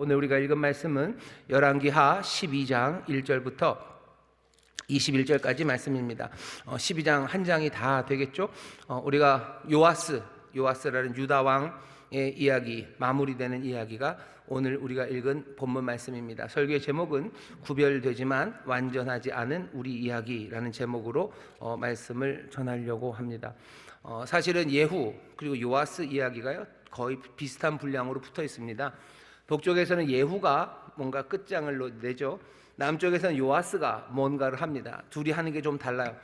오늘 우리가 읽은 말씀은 열왕기하 12장 1절부터 21절까지 말씀입니다. 12장 한 장이 다 되겠죠. 우리가 요아스라는 유다 왕의 이야기, 마무리되는 이야기가 오늘 우리가 읽은 본문 말씀입니다. 설교의 제목은 구별되지만 완전하지 않은 우리 이야기라는 제목으로 말씀을 전하려고 합니다. 사실은 예후 그리고 요아스 이야기가요 거의 비슷한 분량으로 붙어 있습니다. 북쪽에서는 예후가 뭔가 끝장을 내죠. 남쪽에서는 요아스가 뭔가를 합니다. 둘이 하는 게 좀 달라요.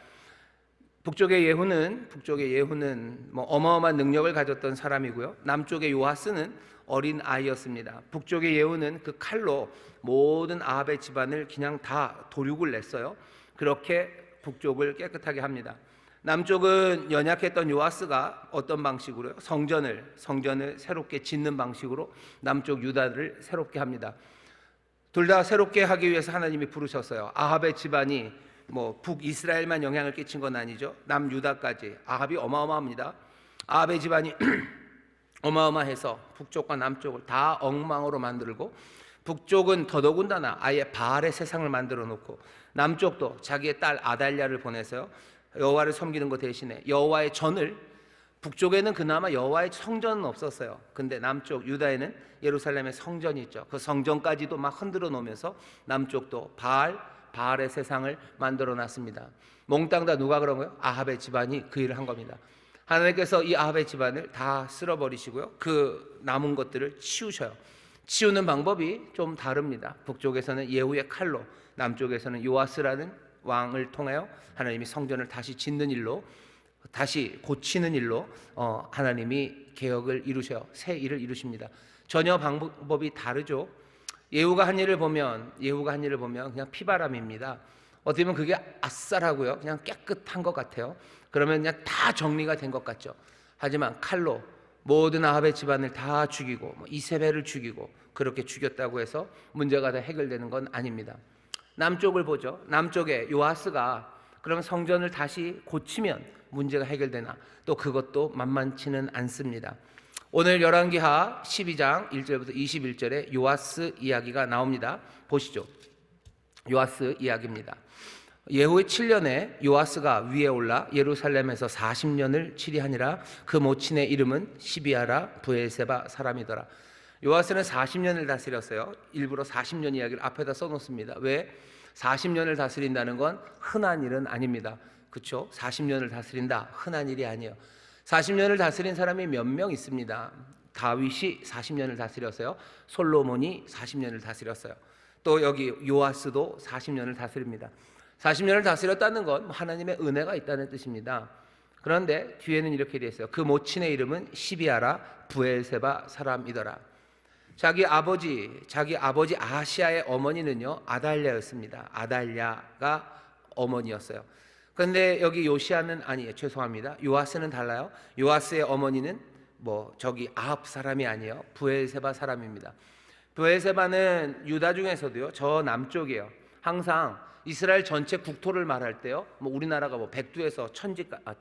북쪽의 예후는 뭐 어마어마한 능력을 가졌던 사람이고요. 남쪽의 요아스는 어린 아이였습니다. 북쪽의 예후는 그 칼로 모든 아합의 집안을 그냥 다 도륙을 냈어요. 그렇게 북쪽을 깨끗하게 합니다. 남쪽은 연약했던 요아스가 어떤 방식으로요? 성전을 새롭게 짓는 방식으로 남쪽 유다를 새롭게 합니다. 둘 다 새롭게 하기 위해서 하나님이 부르셨어요. 아합의 집안이 뭐 북이스라엘만 영향을 끼친 건 아니죠. 남유다까지 아합이 어마어마합니다. 아합의 집안이 어마어마해서 북쪽과 남쪽을 다 엉망으로 만들고, 북쪽은 더더군다나 아예 바알의 세상을 만들어 놓고, 남쪽도 자기의 딸 아달랴를 보내서요 여호와를 섬기는 것 대신에 여호와의 전을, 북쪽에는 그나마 여호와의 성전은 없었어요. 근데 남쪽 유다에는 예루살렘의 성전이 있죠. 그 성전까지도 막 흔들어 놓으면서 남쪽도 바알의 세상을 만들어 놨습니다. 몽땅 다 누가 그런 거예요? 아합의 집안이 그 일을 한 겁니다. 하나님께서 이 아합의 집안을 다 쓸어버리시고요 그 남은 것들을 치우셔요. 치우는 방법이 좀 다릅니다. 북쪽에서는 예후의 칼로, 남쪽에서는 요아스라는 왕을 통하여 하나님이 성전을 다시 짓는 일로, 다시 고치는 일로 하나님이 개혁을 이루셔요. 새 일을 이루십니다. 전혀 방법이 다르죠. 예후가 한 일을 보면 그냥 피바람입니다. 어떻게 보면 그게 아싸라고요, 그냥 깨끗한 것 같아요. 그러면 그냥 다 정리가 된 것 같죠. 하지만 칼로 모든 아합의 집안을 다 죽이고 이세벨을 죽이고 그렇게 죽였다고 해서 문제가 다 해결되는 건 아닙니다. 남쪽을 보죠. 남쪽에 요아스가 그러면 성전을 다시 고치면 문제가 해결되나? 또 그것도 만만치는 않습니다. 오늘 열왕기하 12장 1절부터 21절에 요아스 이야기가 나옵니다. 보시죠. 요아스 이야기입니다. 예후의 7년에 요아스가 위에 올라 예루살렘에서 40년을 치리하니라. 그 모친의 이름은 시비아라 브엘세바 사람이더라. 요아스는 40년을 다스렸어요. 일부러 40년 이야기를 앞에다 써놓습니다. 왜? 40년을 다스린다는 건 흔한 일은 아닙니다. 그렇죠? 40년을 다스린다, 흔한 일이 아니에요. 40년을 다스린 사람이 몇 명 있습니다. 다윗이 40년을 다스렸어요. 솔로몬이 40년을 다스렸어요. 또 여기 요아스도 40년을 다스립니다. 40년을 다스렸다는 건 하나님의 은혜가 있다는 뜻입니다. 그런데 뒤에는 이렇게 되어 있어요. 그 모친의 이름은 시비아라 브엘세바 사람이더라. 자기 아버지 아시아의 어머니는요 아달랴였습니다. 아달랴가 어머니였어요. 그런데 여기 요시아는 아니에요. 죄송합니다. 요아스는 달라요. 요아스의 어머니는 저기 아합 사람이 아니에요. 브엘세바 사람입니다. 브엘세바는 유다 중에서도요 저 남쪽이에요. 항상 이스라엘 전체 국토를 말할 때요, 우리나라가 백두에서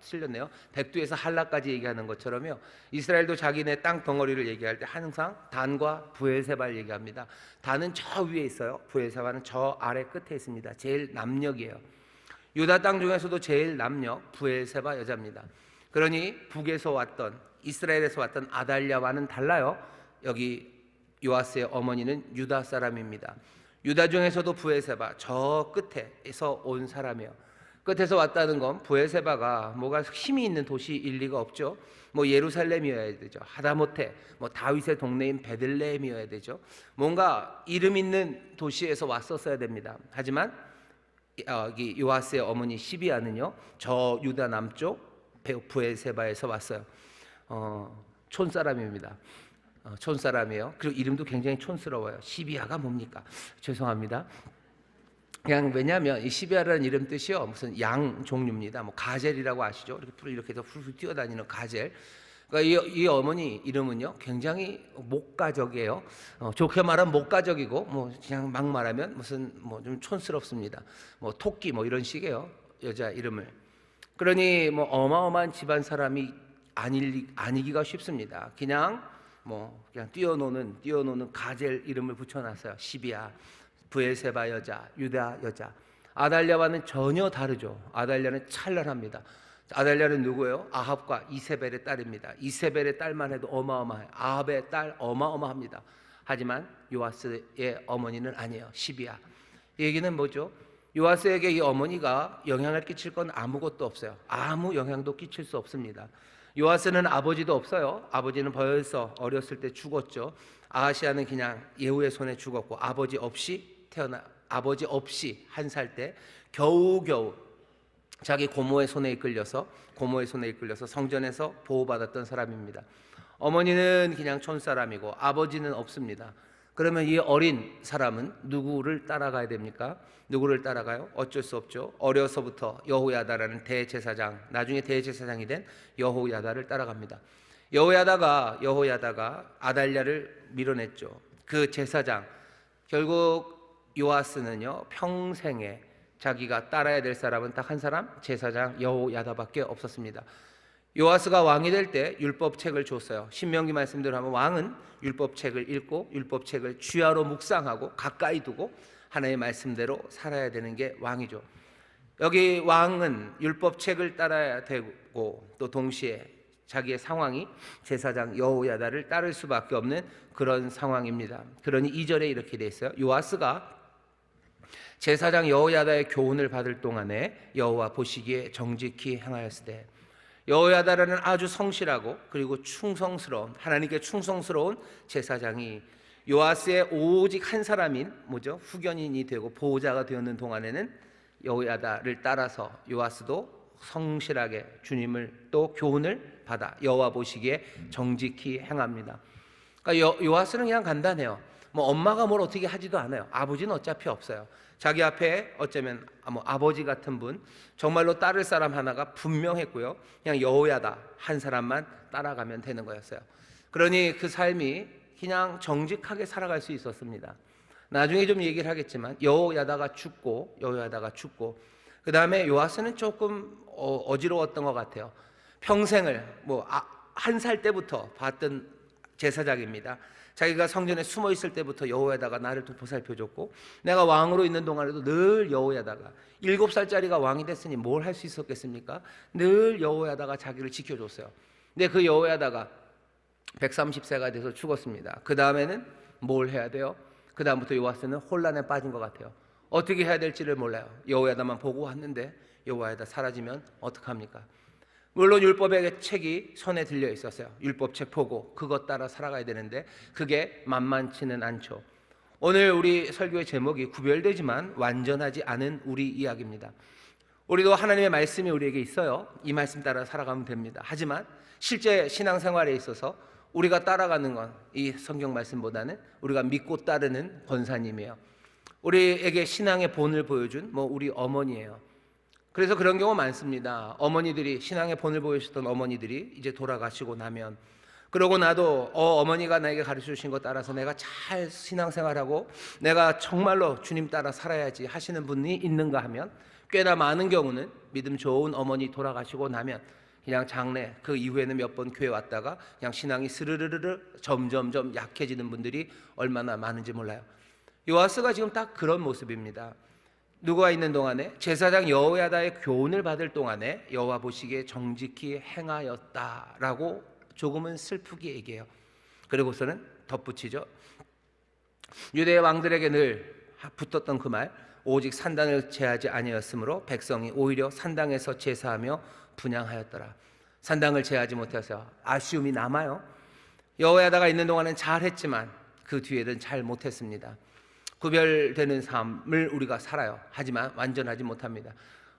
틀렸네요. 백두에서 한라까지 얘기하는 것처럼요, 이스라엘도 자기네 땅 덩어리를 얘기할 때 항상 단과 브엘세바를 얘기합니다. 단은 저 위에 있어요. 브엘세바는 저 아래 끝에 있습니다. 제일 남녘이에요. 유다 땅 중에서도 제일 남녘 브엘세바 여자입니다. 그러니 북에서 왔던, 이스라엘에서 왔던 아달랴와는 달라요. 여기 요아스의 어머니는 유다 사람입니다. 유다 중에서도 브엘세바, 저 끝에서 온 사람이에요. 끝에서 왔다는 건 브엘세바가 뭐가 힘이 있는 도시일 리가 없죠. 예루살렘이어야 되죠. 하다못해 다윗의 동네인 베들레헴이어야 되죠. 뭔가 이름 있는 도시에서 왔었어야 됩니다. 하지만 여기 요아스의 어머니 시비아는요 저 유다 남쪽 브엘세바에서 왔어요. 촌사람입니다. 촌사람이에요. 그리고 이름도 굉장히 촌스러워요. 시비아가 뭡니까? 죄송합니다. 그냥 왜냐하면 이 시비아라는 이름 뜻이요 무슨 양 종류입니다. 가젤이라고 아시죠? 이렇게 풀을 이렇게 해서 훌훌 뛰어다니는 가젤. 그러니까 이 어머니 이름은요 굉장히 목가적이에요. 좋게 말하면 목가적이고 그냥 막 말하면 무슨 좀 촌스럽습니다. 토끼 이런 식이에요. 여자 이름을. 그러니 어마어마한 집안 사람이 아니기가 쉽습니다. 그냥 뭐 그냥 뛰어노는 가젤 이름을 붙여놨어요. 시비아, 브엘세바 여자, 유다 여자. 아달랴와는 전혀 다르죠. 아달랴는 찬란합니다. 아달랴는 누구예요? 아합과 이세벨의 딸입니다. 이세벨의 딸만 해도 어마어마해요. 아합의 딸 어마어마합니다. 하지만 요아스의 어머니는 아니에요. 시비아. 이 얘기는 뭐죠? 요아스에게 이 어머니가 영향을 끼칠 건 아무것도 없어요. 아무 영향도 끼칠 수 없습니다. 요아스는 아버지도 없어요. 아버지는 벌써 어렸을 때 죽었죠. 아하시아는 그냥 예후의 손에 죽었고, 아버지 없이 1살 때 겨우겨우 자기 고모의 손에 이끌려서 성전에서 보호받았던 사람입니다. 어머니는 그냥 촌사람이고 아버지는 없습니다. 그러면 이 어린 사람은 누구를 따라가야 됩니까? 누구를 따라가요? 어쩔 수 없죠. 어려서부터 여호야다라는 대제사장, 나중에 대제사장이 된 여호야다를 따라갑니다. 여호야다가 아달랴를 밀어냈죠. 그 제사장, 결국 요아스는요, 평생에 자기가 따라야 될 사람은 딱 한 사람, 제사장 여호야다밖에 없었습니다. 요아스가 왕이 될 때 율법책을 줬어요. 신명기 말씀대로 하면 왕은 율법책을 읽고 율법책을 주야로 묵상하고 가까이 두고 하나님의 말씀대로 살아야 되는 게 왕이죠. 여기 왕은 율법책을 따라야 되고 또 동시에 자기의 상황이 제사장 여호야다를 따를 수밖에 없는 그런 상황입니다. 그러니 2절에 이렇게 돼 있어요. 요아스가 제사장 여호야다의 교훈을 받을 동안에 여호와 보시기에 정직히 행하였을 때, 여호야다라는 아주 성실하고 그리고 충성스러운, 하나님께 충성스러운 제사장이 요아스의 오직 한 사람인 후견인이 되고 보호자가 되었는 동안에는 여호야다를 따라서 요아스도 성실하게 주님을 또 교훈을 받아 여호와 보시기에 정직히 행합니다. 그러니까 요아스는 그냥 간단해요. 뭐 엄마가 뭘 어떻게 하지도 않아요. 아버지는 어차피 없어요. 자기 앞에 어쩌면 아버지 같은 분, 정말로 따를 사람 하나가 분명했고요. 그냥 여호야다 한 사람만 따라가면 되는 거였어요. 그러니 그 삶이 그냥 정직하게 살아갈 수 있었습니다. 나중에 좀 얘기를 하겠지만 여호야다가 죽고 그 다음에 요아스는 조금 어지러웠던 것 같아요. 평생을 1살 때부터 봤던 제사장입니다. 자기가 성전에 숨어 있을 때부터 여호야다가 나를 보살펴줬고, 내가 왕으로 있는 동안에도 늘 여호야다가, 7살짜리가 왕이 됐으니 뭘 할 수 있었겠습니까? 늘 여호야다가 자기를 지켜줬어요. 근데 그 여호야다가 130세가 돼서 죽었습니다. 그 다음에는 뭘 해야 돼요? 그 다음부터 요아스는 혼란에 빠진 것 같아요. 어떻게 해야 될지를 몰라요. 여호야다만 보고 왔는데 여호야다 사라지면 어떡합니까? 물론 율법의 책이 손에 들려 있었어요. 율법책 보고 그것 따라 살아가야 되는데 그게 만만치는 않죠. 오늘 우리 설교의 제목이 구별되지만 완전하지 않은 우리 이야기입니다. 우리도 하나님의 말씀이 우리에게 있어요. 이 말씀 따라 살아가면 됩니다. 하지만 실제 신앙생활에 있어서 우리가 따라가는 건 이 성경 말씀보다는 우리가 믿고 따르는 권사님이에요. 우리에게 신앙의 본을 보여준 우리 어머니예요. 그래서 그런 경우 많습니다. 어머니들이, 신앙의 본을 보여주셨던 어머니들이 이제 돌아가시고 나면, 그러고 나도 어머니가 나에게 가르쳐 주신 것 따라서 내가 잘 신앙생활하고 내가 정말로 주님 따라 살아야지 하시는 분이 있는가 하면, 꽤나 많은 경우는 믿음 좋은 어머니 돌아가시고 나면 그냥 장래, 그 이후에는 몇 번 교회 왔다가 그냥 신앙이 스르르르 점점점 약해지는 분들이 얼마나 많은지 몰라요. 요아스가 지금 딱 그런 모습입니다. 누가 있는 동안에, 제사장 여호야다의 교훈을 받을 동안에 여호와 보시기에 정직히 행하였다라고 조금은 슬프게 얘기해요. 그리고서는 덧붙이죠. 유대 왕들에게 늘 붙었던 그 말, 오직 산당을 제하지 아니하였으므로 백성이 오히려 산당에서 제사하며 분향하였더라. 산당을 제하지 못해서 아쉬움이 남아요. 여호야다가 있는 동안은 잘했지만 그 뒤에는 잘 못했습니다. 구별되는 삶을 우리가 살아요. 하지만 완전하지 못합니다.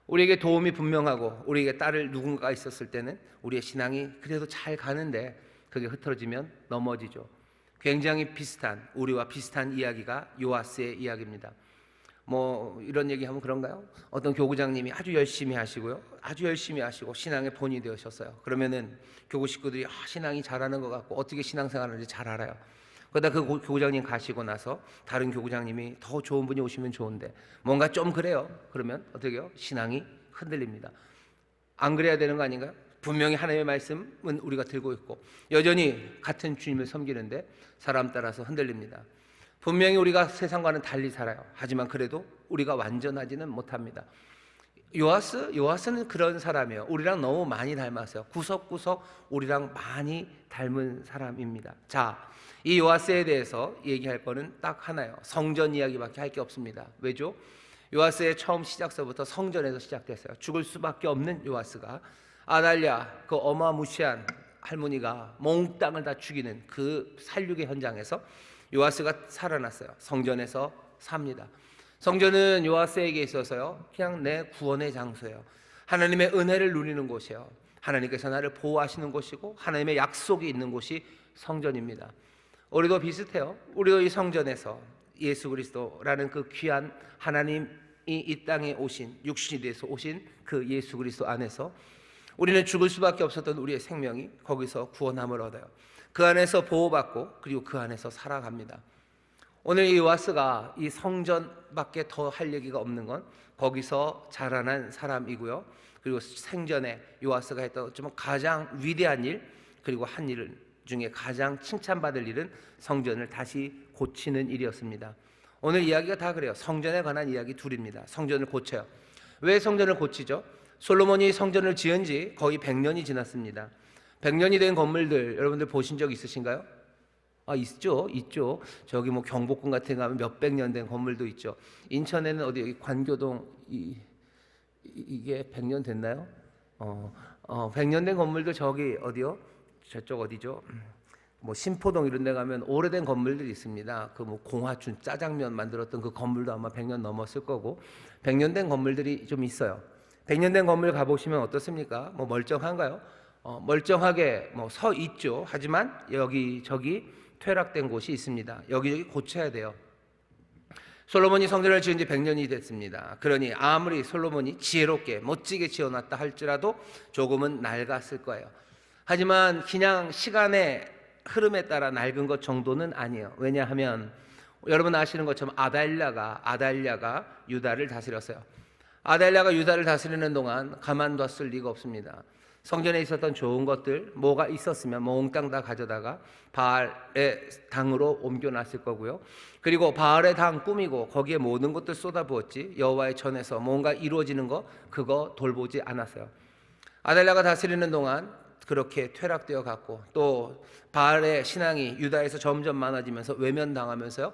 우리에게 도움이 분명하고 우리에게 따를 누군가가 있었을 때는 우리의 신앙이 그래도 잘 가는데 그게 흐트러지면 넘어지죠. 굉장히 비슷한, 우리와 비슷한 이야기가 요아스의 이야기입니다. 이런 얘기하면 그런가요? 어떤 교구장님이 아주 열심히 하시고 신앙의 본이 되셨어요. 그러면은 교구 식구들이 신앙이 잘하는 것 같고 어떻게 신앙생활하는지 잘 알아요. 그러다 그 교구장님 가시고 나서 다른 교구장님이 더 좋은 분이 오시면 좋은데 뭔가 좀 그래요. 그러면 어떻게 해요? 신앙이 흔들립니다. 안 그래야 되는 거 아닌가요? 분명히 하나님의 말씀은 우리가 들고 있고 여전히 같은 주님을 섬기는데 사람 따라서 흔들립니다. 분명히 우리가 세상과는 달리 살아요. 하지만 그래도 우리가 완전하지는 못합니다. 요아스는 그런 사람이에요. 우리랑 너무 많이 닮았어요. 구석구석 우리랑 많이 닮은 사람입니다. 자, 이 요아스에 대해서 얘기할 거는 딱 하나예요. 성전 이야기밖에 할 게 없습니다. 왜죠? 요아스의 처음 시작서부터 성전에서 시작됐어요. 죽을 수밖에 없는 요아스가 아달랴, 그 어마무시한 할머니가 몽땅을 다 죽이는 그 살육의 현장에서 요아스가 살아났어요. 성전에서 삽니다. 성전은 요아스에게 있어서요, 그냥 내 구원의 장소예요. 하나님의 은혜를 누리는 곳이에요. 하나님께서 나를 보호하시는 곳이고 하나님의 약속이 있는 곳이 성전입니다. 우리도 비슷해요. 우리도 이 성전에서 예수 그리스도라는 그 귀한 하나님이 이 땅에 오신, 육신이 돼서 오신 그 예수 그리스도 안에서 우리는 죽을 수밖에 없었던 우리의 생명이 거기서 구원함을 얻어요. 그 안에서 보호받고 그리고 그 안에서 살아갑니다. 오늘 이 요아스가 이 성전밖에 더 할 얘기가 없는 건 거기서 자라난 사람이고요. 그리고 생전에 요아스가 했던 어쩌면 가장 위대한 일, 그리고 한 일 중에 가장 칭찬받을 일은 성전을 다시 고치는 일이었습니다. 오늘 이야기가 다 그래요. 성전에 관한 이야기 둘입니다. 성전을 고쳐요. 왜 성전을 고치죠? 솔로몬이 성전을 지은 지 거의 100년이 지났습니다. 100년이 된 건물들 여러분들 보신 적 있으신가요? 있죠. 저기 뭐 경복궁 같은 거 하면 몇백 년 된 건물도 있죠. 인천에는 어디 여기 관교동 이게 100년 됐나요? 100년 된 건물도 저기 어디요? 저쪽 어디죠? 뭐 신포동 이런 데 가면 오래된 건물들이 있습니다. 그 뭐 공화춘 짜장면 만들었던 그 건물도 아마 100년 넘었을 거고 100년 된 건물들이 좀 있어요. 100년 된 건물 가보시면 어떻습니까? 뭐 멀쩡한가요? 멀쩡하게 뭐 서 있죠. 하지만 여기저기 퇴락된 곳이 있습니다. 여기저기 고쳐야 돼요. 솔로몬이 성전을 지은 지 100년이 됐습니다. 그러니 아무리 솔로몬이 지혜롭게 멋지게 지어놨다 할지라도 조금은 낡았을 거예요. 하지만 그냥 시간의 흐름에 따라 낡은 것 정도는 아니에요. 왜냐하면 여러분 아시는 것처럼 아달랴가 유다를 다스렸어요. 아달랴가 유다를 다스리는 동안 가만뒀을 리가 없습니다. 성전에 있었던 좋은 것들 뭐가 있었으면 몽땅 다 가져다가 바알의 당으로 옮겨놨을 거고요. 그리고 바알의 당 꾸미고 거기에 모든 것들 쏟아부었지 여호와의 전에서 뭔가 이루어지는 거 그거 돌보지 않았어요. 아달랴가 다스리는 동안 그렇게 퇴락되어 갔고 또 바알의 신앙이 유다에서 점점 많아지면서 외면당하면서요.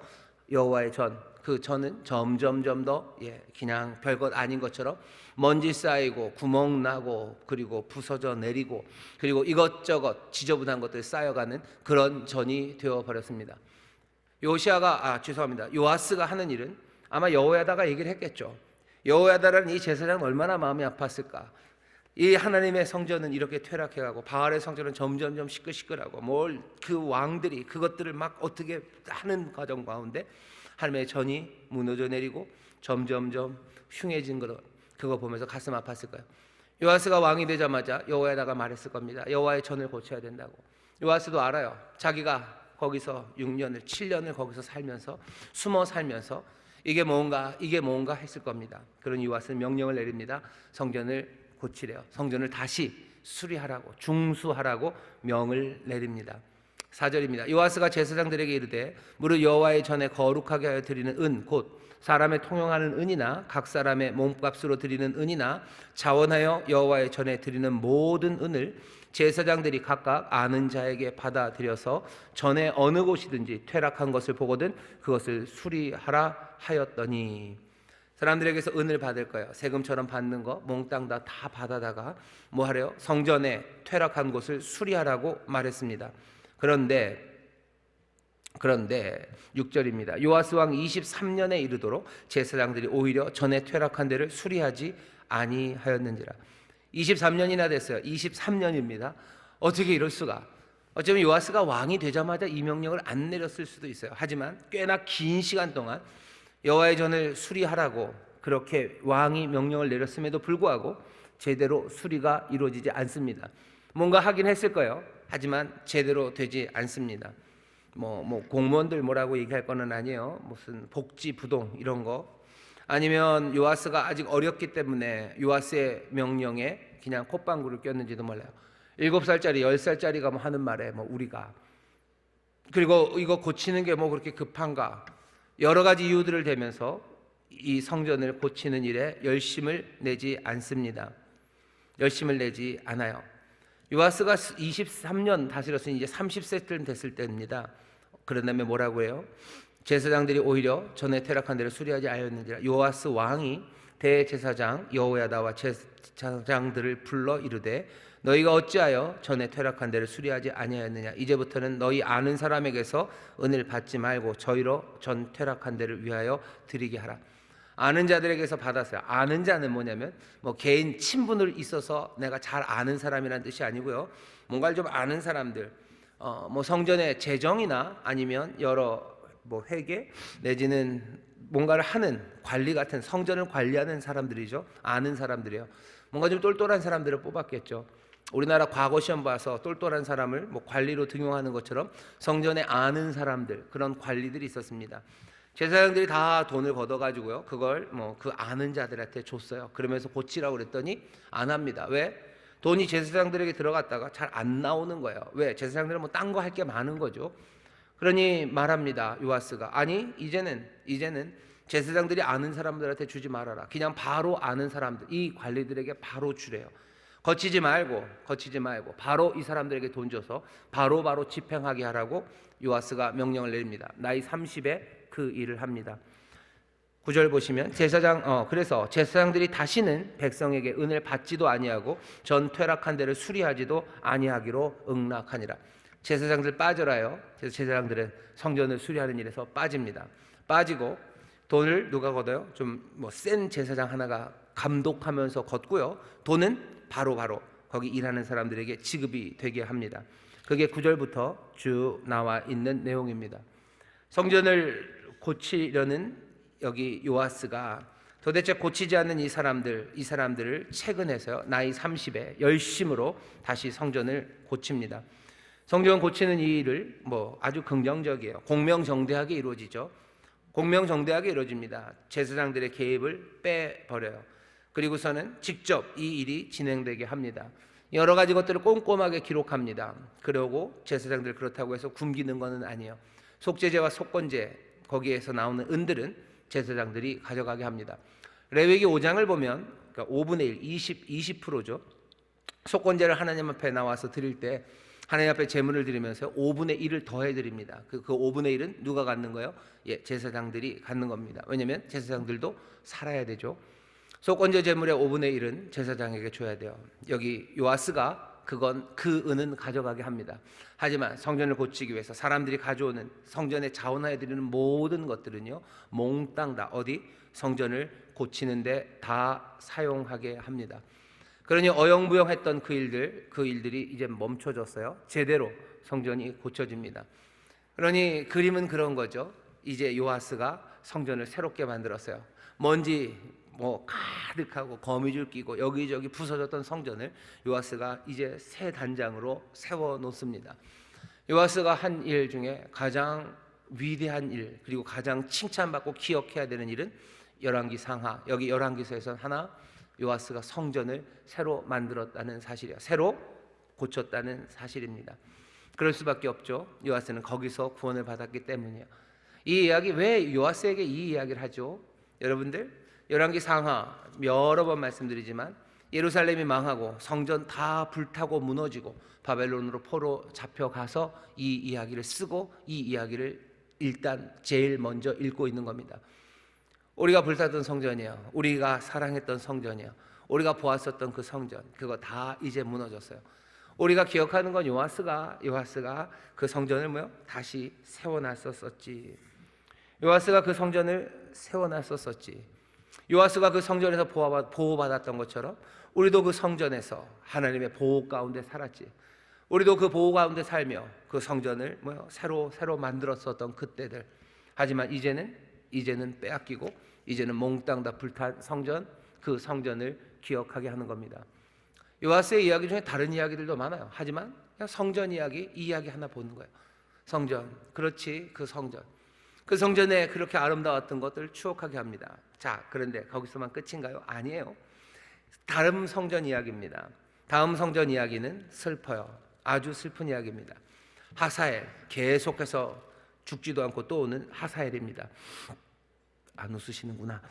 여호와의 전, 그 전은 점점점 더 그냥 별것 아닌 것처럼 먼지 쌓이고 구멍 나고 그리고 부서져 내리고 그리고 이것저것 지저분한 것들 쌓여가는 그런 전이 되어버렸습니다. 요아스가 하는 일은 아마 여호야다가 얘기를 했겠죠. 여호야다라는 이 제사장은 얼마나 마음이 아팠을까. 이 하나님의 성전은 이렇게 퇴락해가고 바알의 성전은 점점점 시끌시끌하고 뭘 그 왕들이 그것들을 막 어떻게 하는 과정 가운데 하나님의 전이 무너져 내리고 점점점 흉해진 것 그거 보면서 가슴 아팠을 거예요. 요아스가 왕이 되자마자 여호야다가 말했을 겁니다. 여호와의 전을 고쳐야 된다고. 요아스도 알아요. 자기가 거기서 6년을 7년을 거기서 살면서 숨어 살면서 이게 뭔가 했을 겁니다. 그러니 요아스는 명령을 내립니다. 성전을 고치래요. 성전을 다시 수리하라고 중수하라고 명을 내립니다. 4절입니다. 요아스가 제사장들에게 이르되 무릇 여호와의 전에 거룩하게 하여 드리는 은 곧 사람의 통용하는 은이나 각 사람의 몸값으로 드리는 은이나 자원하여 여호와의 전에 드리는 모든 은을 제사장들이 각각 아는 자에게 받아들여서 전에 어느 곳이든지 퇴락한 것을 보거든 그것을 수리하라 하였더니 사람들에게서 은을 받을 거예요. 세금처럼 받는 거 몽땅 다 받아다가 뭐 하래요? 성전에 퇴락한 곳을 수리하라고 말했습니다. 그런데 6절입니다. 요아스 왕 23년에 이르도록 제사장들이 오히려 전에 퇴락한 데를 수리하지 아니하였는지라. 23년이나 됐어요. 23년입니다. 어떻게 이럴 수가? 어쩌면 요아스가 왕이 되자마자 이 명령을 안 내렸을 수도 있어요. 하지만 꽤나 긴 시간 동안 여호와의 전을 수리하라고 그렇게 왕이 명령을 내렸음에도 불구하고 제대로 수리가 이루어지지 않습니다. 뭔가 하긴 했을 거예요. 하지만 제대로 되지 않습니다. 뭐 공무원들 뭐라고 얘기할 거는 아니에요. 무슨 복지 부동 이런 거 아니면 요아스가 아직 어렸기 때문에 요아스의 명령에 그냥 콧방구를 꼈는지도 몰라요. 7살짜리 10살짜리가 뭐 하는 말에 뭐 우리가, 그리고 이거 고치는 게 뭐 그렇게 급한가, 여러 가지 이유들을 대면서 이 성전을 고치는 일에 열심을 내지 않습니다. 열심을 내지 않아요. 요아스가 23년 다스렸으니 이제 30세쯤 됐을 때입니다. 그런 다음에 뭐라고 해요? 제사장들이 오히려 전에 퇴락한 데를 수리하지 아니하였는지라. 요아스 왕이 대제사장 여호야다와 제사장들을 불러 이르되 너희가 어찌하여 전에 퇴락한 데를 수리하지 아니하였느냐. 이제부터는 너희 아는 사람에게서 은혜를 받지 말고 저희로 전 퇴락한 데를 위하여 드리게 하라. 아는 자들에게서 받았어요. 아는 자는 뭐냐면 뭐 개인 친분을 있어서 내가 잘 아는 사람이라는 뜻이 아니고요. 뭔가를 좀 아는 사람들, 뭐 성전의 재정이나 아니면 여러 뭐 회계 내지는 뭔가를 하는 관리 같은, 성전을 관리하는 사람들이죠. 아는 사람들이에요. 뭔가 좀 똘똘한 사람들을 뽑았겠죠. 우리나라 과거 시험 봐서 똘똘한 사람을 뭐 관리로 등용하는 것처럼 성전에 아는 사람들, 그런 관리들이 있었습니다. 제사장들이 다 돈을 걷어가지고요, 그걸 뭐 그 아는 자들한테 줬어요. 그러면서 고치라고 그랬더니 안 합니다. 왜? 돈이 제사장들에게 들어갔다가 잘 안 나오는 거예요. 왜? 제사장들은 뭐 딴 거 할 게 많은 거죠. 그러니 말합니다, 요아스가. 아니, 이제는 제사장들이 아는 사람들한테 주지 말아라. 그냥 바로 아는 사람들, 이 관리들에게 바로 주래요. 거치지 말고 바로 이 사람들에게 돈 줘서 바로 집행하게 하라고 요아스가 명령을 내립니다. 나이 30에 그 일을 합니다. 9절 보시면 그래서 제사장들이 다시는 백성에게 은혜를 받지도 아니하고 전 퇴락한 데를 수리하지도 아니하기로 응낙하니라. 제사장들 빠져라요. 제사장들은 성전을 수리하는 일에서 빠집니다. 빠지고 돈을 누가 걷어요? 좀 뭐 센 제사장 하나가 감독하면서 걷고요. 돈은 바로 거기 일하는 사람들에게 지급이 되게 합니다. 그게 9절부터 쭉 나와 있는 내용입니다. 성전을 고치려는 여기 요아스가 도대체 고치지 않는 이 사람들을 최근에서요, 나이 30에 열심으로 다시 성전을 고칩니다. 성전 고치는 이 일을 뭐 아주 긍정적이에요. 공명정대하게 이루어지죠. 공명정대하게 이루어집니다. 제사장들의 개입을 빼버려요. 그리고서는 직접 이 일이 진행되게 합니다. 여러 가지 것들을 꼼꼼하게 기록합니다. 그러고 제사장들 그렇다고 해서 굶기는 것은 아니에요. 속죄제와 속건제, 거기에서 나오는 은들은 제사장들이 가져가게 합니다. 레위기 5장을 보면 그러니까 5분의 1, 20%죠. 속건제를 하나님 앞에 나와서 드릴 때 하나님 앞에 제물을 드리면서 5분의 1을 더해 드립니다. 그 5분의 1은 누가 갖는 거예요? 제사장들이 갖는 겁니다. 왜냐하면 제사장들도 살아야 되죠. 속건제 제물의 5분의 1은 제사장에게 줘야 돼요. 여기 요아스가 그 은은 가져가게 합니다. 하지만 성전을 고치기 위해서 사람들이 가져오는, 성전에 자원하여 드리는 모든 것들은요, 몽땅 다 어디 성전을 고치는데 다 사용하게 합니다. 그러니 어영부영했던 그 일들이 이제 멈춰졌어요. 제대로 성전이 고쳐집니다. 그러니 그림은 그런 거죠. 이제 요아스가 성전을 새롭게 만들었어요. 먼지 뭐 가득하고 거미줄 끼고 여기저기 부서졌던 성전을 요아스가 이제 새 단장으로 세워 놓습니다. 요아스가 한 일 중에 가장 위대한 일, 그리고 가장 칭찬받고 기억해야 되는 일은 열왕기 상하, 여기 열왕기서에선 하나, 요아스가 성전을 새로 만들었다는 사실이에요. 새로 고쳤다는 사실입니다. 그럴 수밖에 없죠. 요아스는 거기서 구원을 받았기 때문이에요. 이 이야기, 왜 요아스에게 이 이야기를 하죠? 여러분들, 열왕기 상하 여러 번 말씀드리지만 예루살렘이 망하고 성전 다 불타고 무너지고 바벨론으로 포로 잡혀가서 이 이야기를 쓰고 이 이야기를 일단 제일 먼저 읽고 있는 겁니다. 우리가 불탔던 성전이요, 우리가 사랑했던 성전이요, 우리가 보았었던 그 성전, 그거 다 이제 무너졌어요. 우리가 기억하는 건 요아스가 그 성전을 다시 세워놨었지. 요아스가 그 성전을 세워놨었지. 요아스가 그 성전에서 보호받았던 것처럼 우리도 그 성전에서 하나님의 보호 가운데 살았지. 우리도 그 보호 가운데 살며 그 성전을 새로 만들었었던 그때들. 하지만 이제는 빼앗기고 이제는 몽땅 다 불탄 성전, 그 성전을 기억하게 하는 겁니다. 요아스의 이야기 중에 다른 이야기들도 많아요. 하지만 그냥 성전 이야기, 이 이야기 하나 보는 거예요. 성전, 그렇지, 그 성전. 그 성전에 그렇게 아름다웠던 것들을 추억하게 합니다. 자, 그런데 거기서만 끝인가요? 아니에요. 다음 성전 이야기입니다. 다음 성전 이야기는 슬퍼요. 아주 슬픈 이야기입니다. 하사엘, 계속해서 죽지도 않고 또 오는 하사엘입니다. 안 웃으시는구나.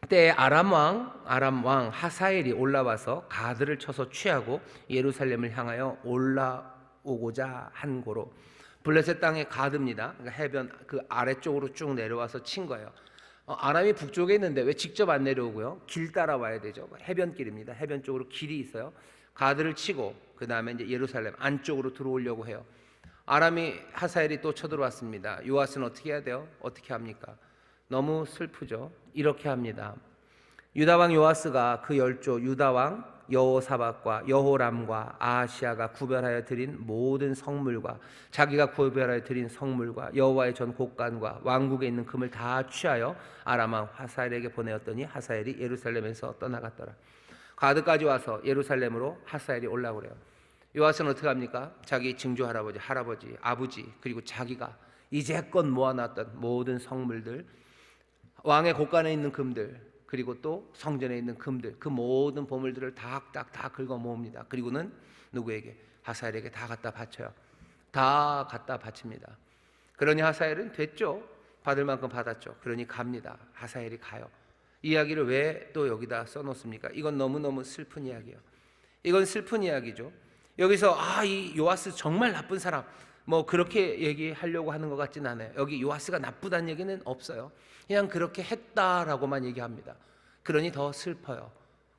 때에 아람 왕 하사엘이 올라와서 가드를 쳐서 취하고 예루살렘을 향하여 올라오고자 한 고로, 블레셋 땅의 가드입니다. 그러니까 해변 그 아래쪽으로 쭉 내려와서 친 거예요. 아람이 북쪽에 있는데 왜 직접 안 내려오고요? 길 따라와야 되죠. 해변길입니다. 해변 쪽으로 길이 있어요. 가드를 치고 그 다음에 이제 예루살렘 안쪽으로 들어오려고 해요. 아람이 하사엘이 또 쳐들어왔습니다. 요아스는 어떻게 해야 돼요? 어떻게 합니까? 너무 슬프죠. 이렇게 합니다. 유다왕 요아스가 그 열조 유다왕 여호사밧과 여호람과 아하시아가 구별하여 드린 모든 성물과 자기가 구별하여 드린 성물과 여호와의 전 곡간과 왕국에 있는 금을 다 취하여 아람 왕 하사엘에게 보내었더니 하사엘이 예루살렘에서 떠나갔더라. 가드까지 와서 예루살렘으로 하사엘이 올라오래요. 요아스는 어떻게 합니까? 자기 증조 할아버지, 아버지, 그리고 자기가 이제껏 모아놨던 모든 성물들, 왕의 곡간에 있는 금들, 그리고 또 성전에 있는 금들, 그 모든 보물들을 다 긁어 모읍니다. 그리고는 누구에게? 하사엘에게 다 갖다 바쳐요. 다 갖다 바칩니다. 그러니 하사엘은 됐죠. 받을 만큼 받았죠. 그러니 갑니다. 하사엘이 가요. 이 이야기를 왜 또 여기다 써놓습니까? 이건 너무너무 슬픈 이야기예요. 이건 슬픈 이야기죠. 여기서 이 요아스 정말 나쁜 사람, 뭐 그렇게 얘기하려고 하는 것 같진 않아요. 여기 요아스가 나쁘다는 얘기는 없어요. 그냥 그렇게 했다라고만 얘기합니다. 그러니 더 슬퍼요.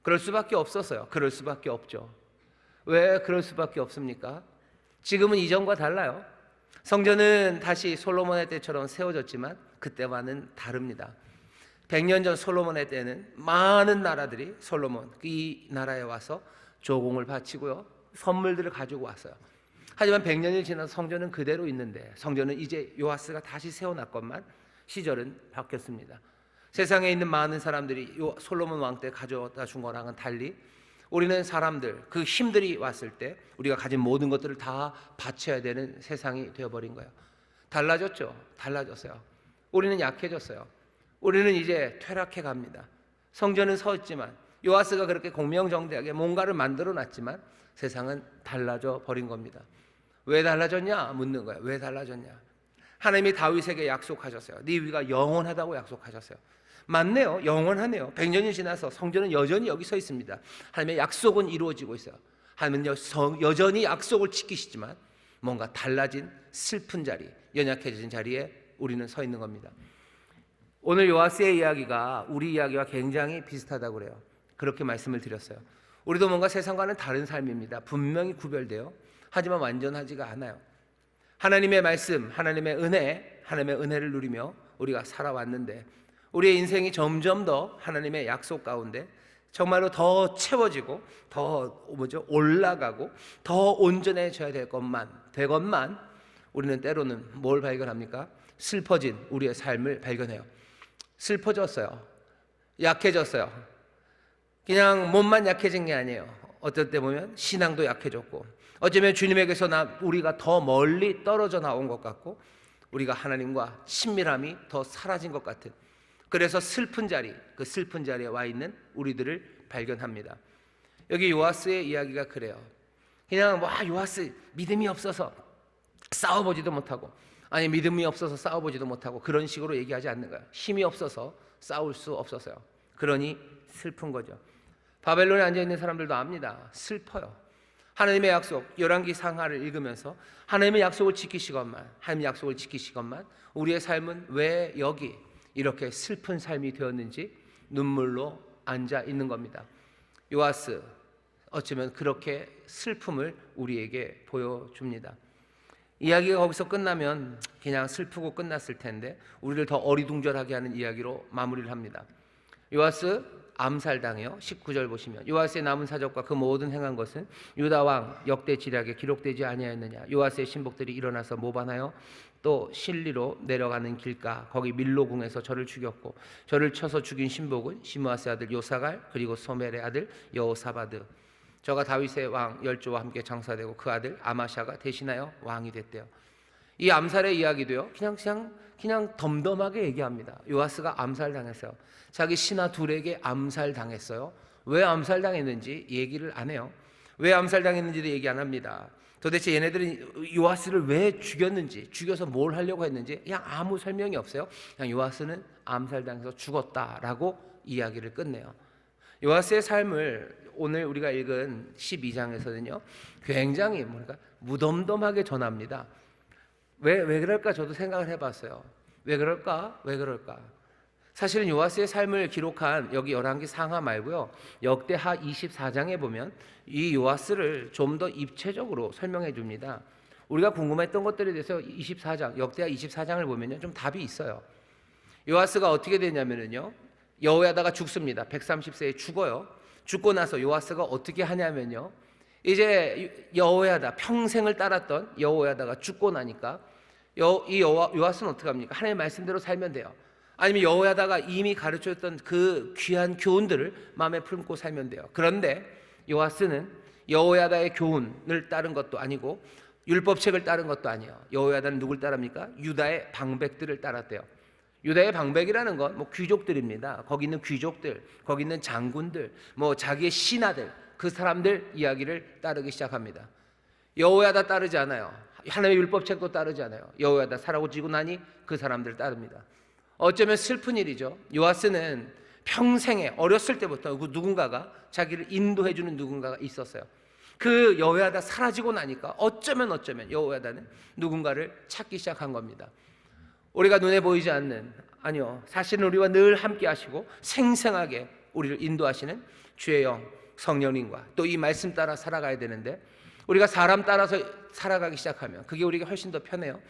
그럴 수밖에 없었어요. 그럴 수밖에 없죠. 왜 그럴 수밖에 없습니까? 지금은 이전과 달라요. 성전은 다시 솔로몬의 때처럼 세워졌지만 그때와는 다릅니다. 100년 전 솔로몬의 때는 많은 나라들이 솔로몬 이 나라에 와서 조공을 바치고요, 선물들을 가지고 왔어요. 하지만 100년이 지나서 성전은 그대로 있는데, 성전은 이제 요아스가 다시 세워놨건만 시절은 바뀌었습니다. 세상에 있는 많은 사람들이 솔로몬 왕 때 가져다 준 거랑은 달리 우리는 사람들, 그 힘들이 왔을 때 우리가 가진 모든 것들을 다 바쳐야 되는 세상이 되어버린 거예요. 달라졌죠. 달라졌어요. 우리는 약해졌어요. 우리는 이제 퇴락해 갑니다. 성전은 서 있지만, 요아스가 그렇게 공명정대하게 뭔가를 만들어 놨지만 세상은 달라져 버린 겁니다. 왜 달라졌냐 묻는 거예요. 왜 달라졌냐? 하나님이 다윗에게 약속하셨어요. 네 위가 영원하다고 약속하셨어요. 맞네요. 영원하네요. 100년이 지나서 성전은 여전히 여기 서 있습니다. 하나님의 약속은 이루어지고 있어요. 하나님은 여전히 약속을 지키시지만 뭔가 달라진 슬픈 자리, 연약해진 자리에 우리는 서 있는 겁니다. 오늘 요아스의 이야기가 우리 이야기와 굉장히 비슷하다고 그래요. 그렇게 말씀을 드렸어요. 우리도 뭔가 세상과는 다른 삶입니다. 분명히 구별돼요. 하지만 완전하지가 않아요. 하나님의 말씀, 하나님의 은혜를 누리며 우리가 살아왔는데, 우리의 인생이 점점 더 하나님의 약속 가운데 정말로 더 채워지고 더 올라가고 더 온전해져야 되건만 우리는 때로는 뭘 발견합니까? 슬퍼진 우리의 삶을 발견해요. 슬퍼졌어요. 약해졌어요. 그냥 몸만 약해진 게 아니에요. 어떨 때 보면 신앙도 약해졌고, 어쩌면 주님에게서 우리가 더 멀리 떨어져 나온 것 같고, 우리가 하나님과 친밀함이 더 사라진 것 같은, 그래서 슬픈 자리, 그 슬픈 자리에 와 있는 우리들을 발견합니다. 여기 요아스의 이야기가 그래요. 그냥 요아스 믿음이 없어서 싸워보지도 못하고, 아니 믿음이 없어서 싸워보지도 못하고 그런 식으로 얘기하지 않는 거예요. 힘이 없어서 싸울 수 없었어요. 그러니 슬픈 거죠. 바벨론에 앉아있는 사람들도 압니다. 슬퍼요. 하나님의 약속, 열왕기 상하를 읽으면서 하나님의 약속을 지키시건만 우리의 삶은 왜 여기 이렇게 슬픈 삶이 되었는지 눈물로 앉아 있는 겁니다. 요아스 어쩌면 그렇게 슬픔을 우리에게 보여줍니다. 이야기가 거기서 끝나면 그냥 슬프고 끝났을 텐데 우리를 더 어리둥절하게 하는 이야기로 마무리를 합니다. 요아스 암살당해요. 19절 보시면 요아스의 남은 사적과 그 모든 행한 것은 유다 왕 역대 지략에 기록되지 아니하였느냐? 요아스의 신복들이 일어나서 모반하여 또 실리로 내려가는 길가 거기 밀로궁에서 저를 죽였고, 저를 쳐서 죽인 신복은 시므아스의 아들 요사갈, 그리고 소멜의 아들 여호사바드, 저가 다윗의 왕 열조와 함께 장사되고 그 아들 아마샤가 대신하여 왕이 됐대요. 이 암살의 이야기도요, 그냥 덤덤하게 얘기합니다. 요아스가 암살당했어요. 자기 신하 둘에게 암살당했어요. 왜 암살당했는지 얘기를 안 해요. 왜 암살당했는지도 얘기 안 합니다. 도대체 얘네들은 요아스를 왜 죽였는지, 죽여서 뭘 하려고 했는지 그냥 아무 설명이 없어요. 그냥 요아스는 암살당해서 죽었다라고 이야기를 끝내요. 요아스의 삶을 오늘 우리가 읽은 12장에서는요 굉장히 무덤덤하게 전합니다. 왜 그럴까 저도 생각을 해봤어요. 왜 그럴까? 사실은 요아스의 삶을 기록한 여기 열왕기 상하 말고요 역대하 24장에 보면 이 요아스를 좀 더 입체적으로 설명해 줍니다. 우리가 궁금했던 것들에 대해서 24장 역대하 24장을 보면요 좀 답이 있어요. 요아스가 어떻게 되냐면요 여호야다가 죽습니다. 130세에 죽어요. 죽고 나서 요아스가 어떻게 하냐면요 이제 여호야다 평생을 따랐던 여호야다가 죽고 나니까 요아스는 어떻게 합니까? 하나님의 말씀대로 살면 돼요. 아니면 여호야다가 이미 가르쳐줬던 그 귀한 교훈들을 마음에 품고 살면 돼요. 그런데 요아스는 여호야다의 교훈을 따른 것도 아니고 율법책을 따른 것도 아니에요. 여호야다는 누굴 따릅니까? 유다의 방백들을 따랐대요. 유다의 방백이라는 건 귀족들입니다. 거기 있는 귀족들, 거기 있는 장군들, 자기의 신하들, 그 사람들 이야기를 따르기 시작합니다. 여호야다 따르지 않아요. 하나님의 율법책도 따르지 않아요. 여호야다 살아지고 나니 그 사람들 따릅니다. 어쩌면 슬픈 일이죠. 요아스는 평생에 어렸을 때부터 누군가가 자기를 인도해주는 누군가가 있었어요. 그 여호야다 사라지고 나니까 어쩌면 여호야다는 누군가를 찾기 시작한 겁니다. 우리가 눈에 보이지 않는, 아니요, 사실은 우리와 늘 함께 하시고 생생하게 우리를 인도하시는 주의 영 성령님과 또 이 말씀 따라 살아가야 되는데 우리가 사람 따라서 살아가기 시작하면 그게 우리가 훨씬 더 편해요.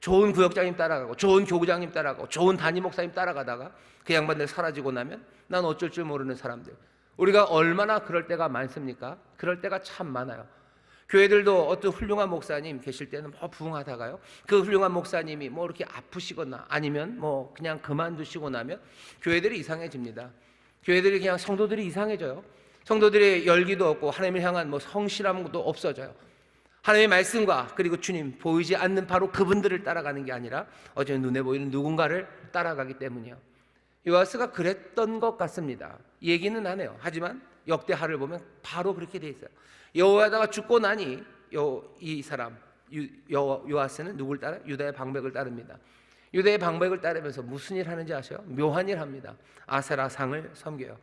좋은 구역장님 따라가고 좋은 교구장님 따라가고 좋은 담임 목사님 따라가다가 그 양반들 사라지고 나면 난 어쩔 줄 모르는 사람들, 우리가 얼마나 그럴 때가 많습니까? 그럴 때가 참 많아요. 교회들도 어떤 훌륭한 목사님 계실 때는 부흥하다가요 그 훌륭한 목사님이 이렇게 아프시거나 아니면 그냥 그만두시고 나면 교회들이 이상해집니다. 교회들이 그냥 성도들이 이상해져요. 성도들의 열기도 없고 하나님을 향한 성실함도 없어져요. 하나님의 말씀과 그리고 주님 보이지 않는 바로 그분들을 따라가는 게 아니라 어제 눈에 보이는 누군가를 따라가기 때문이요. 요아스가 그랬던 것 같습니다. 얘기는 안 해요. 하지만 역대하를 보면 바로 그렇게 돼 있어요. 여호야다가 죽고 나니 이 사람 요아스는 누굴 따라? 유다의 방백을 따릅니다. 유다의 방백을 따르면서 무슨 일 하는지 아세요? 묘한 일 합니다. 아세라 상을 섬겨요.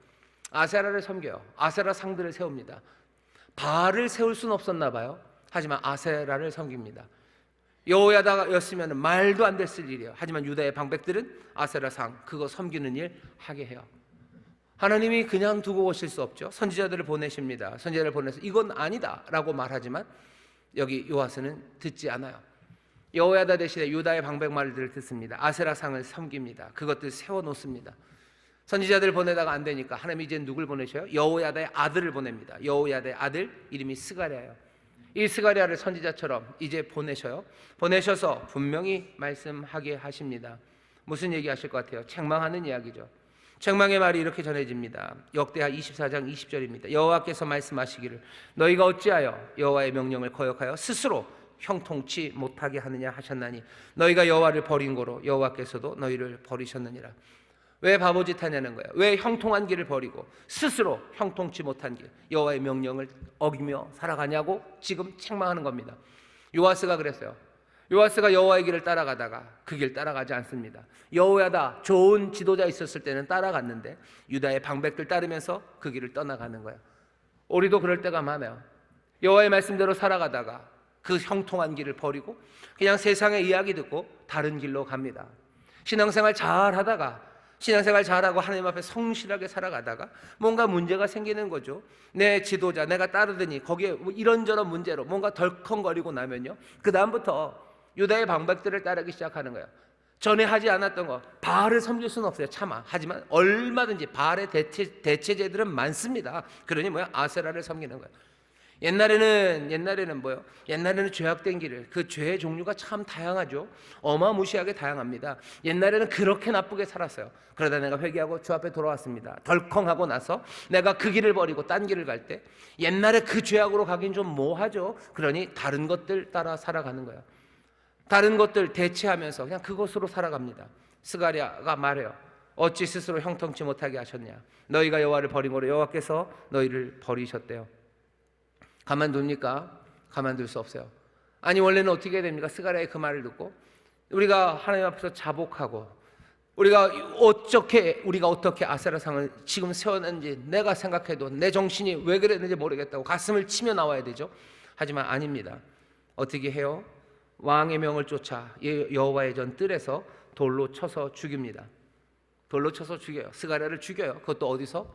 아세라를 섬겨요. 아세라 상들을 세웁니다. 바알을 세울 수는 없었나 봐요. 하지만 아세라를 섬깁니다. 여호야다였으면 말도 안 됐을 일이에요. 하지만 유다의 방백들은 아세라 상 그거 섬기는 일 하게 해요. 하나님이 그냥 두고 오실 수 없죠. 선지자들을 보내십니다. 선지자를 보내서 이건 아니다 라고 말하지만 여기 요아스는 듣지 않아요. 여호야다 대신에 유다의 방백 말들을 듣습니다. 아세라 상을 섬깁니다. 그것들 세워놓습니다. 선지자들 보내다가 안 되니까 하나님이 이제 누굴 보내셔요? 여호야다의 아들을 보냅니다. 여호야다의 아들 이름이 스가랴예요. 이 스가랴를 선지자처럼 이제 보내셔요. 보내셔서 분명히 말씀하게 하십니다. 무슨 얘기 하실 것 같아요? 책망하는 이야기죠. 책망의 말이 이렇게 전해집니다. 역대하 24장 20절입니다. 여호와께서 말씀하시기를 너희가 어찌하여 여호와의 명령을 거역하여 스스로 형통치 못하게 하느냐 하셨나니 너희가 여호와를 버린 거로 여호와께서도 너희를 버리셨느니라. 왜 바보짓 하냐는 거예요. 왜 형통한 길을 버리고 스스로 형통치 못한 길, 여호와의 명령을 어기며 살아가냐고 지금 책망하는 겁니다. 요아스가 그랬어요. 요아스가 여호와의 길을 따라가다가 그 길 따라가지 않습니다. 여호야다 좋은 지도자 있었을 때는 따라갔는데 유다의 방백들 따르면서 그 길을 떠나가는 거예요. 우리도 그럴 때가 많아요. 여호와의 말씀대로 살아가다가 그 형통한 길을 버리고 그냥 세상의 이야기 듣고 다른 길로 갑니다. 신앙생활 잘하고 하나님 앞에 성실하게 살아가다가 뭔가 문제가 생기는 거죠. 내 지도자 내가 따르더니 거기에 이런저런 문제로 뭔가 덜컹거리고 나면요 그 다음부터 유다의 방백들을 따르기 시작하는 거예요. 전에 하지 않았던 거, 바알을 섬길 수는 없어요. 차마. 하지만 얼마든지 바알의 대체제들은 많습니다. 그러니 아세라를 섬기는 거예요. 옛날에는 뭐요? 옛날에는 죄악된 길을, 그 죄의 종류가 참 다양하죠. 어마무시하게 다양합니다. 옛날에는 그렇게 나쁘게 살았어요. 그러다 내가 회개하고 주 앞에 돌아왔습니다. 덜컹하고 나서 내가 그 길을 버리고 딴 길을 갈 때 옛날에 그 죄악으로 가긴 좀 뭐하죠. 그러니 다른 것들 따라 살아가는 거예요. 다른 것들 대체하면서 그냥 그것으로 살아갑니다. 스가랴가 말해요. 어찌 스스로 형통치 못하게 하셨냐. 너희가 여호와를 버림으로 여호와께서 너희를 버리셨대요. 가만둡니까? 가만둘 수 없어요. 아니 원래는 어떻게 해야 됩니까? 스가랴의 그 말을 듣고 우리가 하나님 앞에서 자복하고 우리가 어떻게 아세라상을 지금 세웠는지 내가 생각해도 내 정신이 왜 그랬는지 모르겠다고 가슴을 치며 나와야 되죠. 하지만 아닙니다. 어떻게 해요? 왕의 명을 쫓아 여호와의 전 뜰에서 돌로 쳐서 죽입니다. 돌로 쳐서 죽여요. 스가랴를 죽여요. 그것도 어디서?